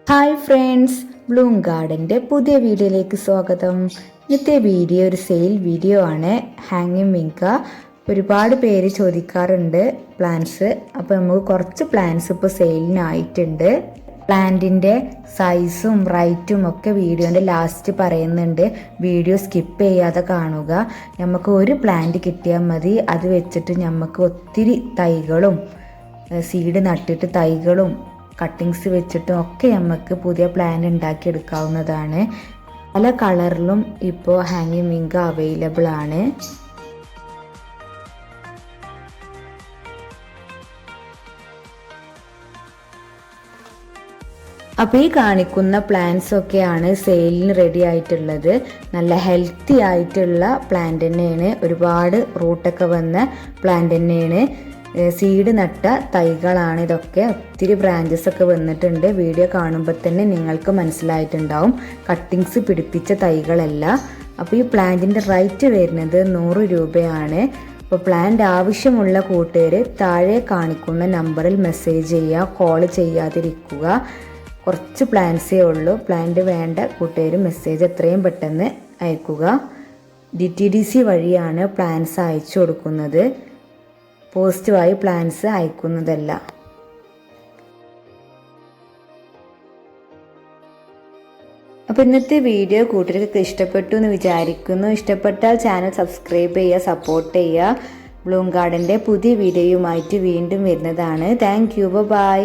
Hi friends, Bloom ഗാർഡൻ്റെ പുതിയ വീഡിയോയിലേക്ക് സ്വാഗതം. ഇന്നത്തെ വീഡിയോ ഒരു സെയിൽ വീഡിയോ ആണ്. ഹാങ്ങിങ് വിങ്ക ഒരുപാട് പേര് ചോദിക്കാറുണ്ട് പ്ലാന്റ്സ്. അപ്പോൾ നമുക്ക് കുറച്ച് പ്ലാന്റ്സ് ഇപ്പോൾ സെയിലിനായിട്ടുണ്ട്. പ്ലാന്റിൻ്റെ സൈസും റൈറ്റും ഒക്കെ വീഡിയോൻ്റെ ലാസ്റ്റ് പറയുന്നുണ്ട്. വീഡിയോ സ്കിപ്പ് ചെയ്യാതെ കാണുക. നമുക്ക് ഒരു പ്ലാന്റ് കിട്ടിയാൽ മതി. അത് വെച്ചിട്ട് നമുക്ക് ഒത്തിരി തൈകളും സീഡ് നട്ടിട്ട് തൈകളും കട്ടിങ്സ് വെച്ചിട്ടും ഒക്കെ നമുക്ക് പുതിയ പ്ലാന്റ് ഉണ്ടാക്കിയെടുക്കാവുന്നതാണ്. പല കളറിലും ഇപ്പോൾ ഹാങ്ങിങ് വിങ്ക അവൈലബിൾ ആണ്. അപ്പോൾ ഈ കാണിക്കുന്ന പ്ലാന്റ്സ് ഒക്കെയാണ് സെയിലിന് റെഡി ആയിട്ടുള്ളത്. നല്ല ഹെൽത്തി ആയിട്ടുള്ള പ്ലാന്റ് തന്നെയാണ്. ഒരുപാട് റൂട്ടൊക്കെ വന്ന പ്ലാന്റ് തന്നെയാണ്. സീഡ് നട്ട തൈകളാണ് ഇതൊക്കെ. ഒത്തിരി ബ്രാഞ്ചസ് ഒക്കെ വന്നിട്ടുണ്ട്. വീഡിയോ കാണുമ്പോൾ തന്നെ നിങ്ങൾക്ക് മനസ്സിലായിട്ടുണ്ടാവും കട്ടിങ്സ് പിടിപ്പിച്ച തൈകളല്ല. അപ്പോൾ ഈ പ്ലാന്റിൻ്റെ റേറ്റ് വരുന്നത് 100 രൂപയാണ്. അപ്പോൾ പ്ലാന്റ് ആവശ്യമുള്ള കൂട്ടുകാർ താഴെ കാണിക്കുന്ന നമ്പറിൽ മെസ്സേജ് ചെയ്യുക, കോൾ ചെയ്യാതിരിക്കുക. കുറച്ച് പ്ലാന്റ്സേ ഉള്ളൂ. പ്ലാന്റ് വേണ്ട കൂട്ടുകാർ മെസ്സേജ് എത്രയും പെട്ടെന്ന് അയക്കുക. DTDC വഴിയാണ് പ്ലാന്റ്സ് അയച്ചു കൊടുക്കുന്നത്. പോസിറ്റീവായി പ്ലാന്റ്സ് അയക്കുന്നതല്ല. അപ്പോൾ ഇന്നത്തെ വീഡിയോ കൂട്ടുകാർക്ക് ഇഷ്ടപ്പെട്ടു എന്ന് വിചാരിക്കുന്നു. ഇഷ്ടപ്പെട്ടാൽ ചാനൽ സബ്സ്ക്രൈബ് ചെയ്യുക, സപ്പോർട്ട് ചെയ്യുക. ബ്ലൂം ഗാർഡൻ്റെ പുതിയ വീഡിയോയുമായിട്ട് വീണ്ടും വരുന്നതാണ്. Thank you. ബൈ.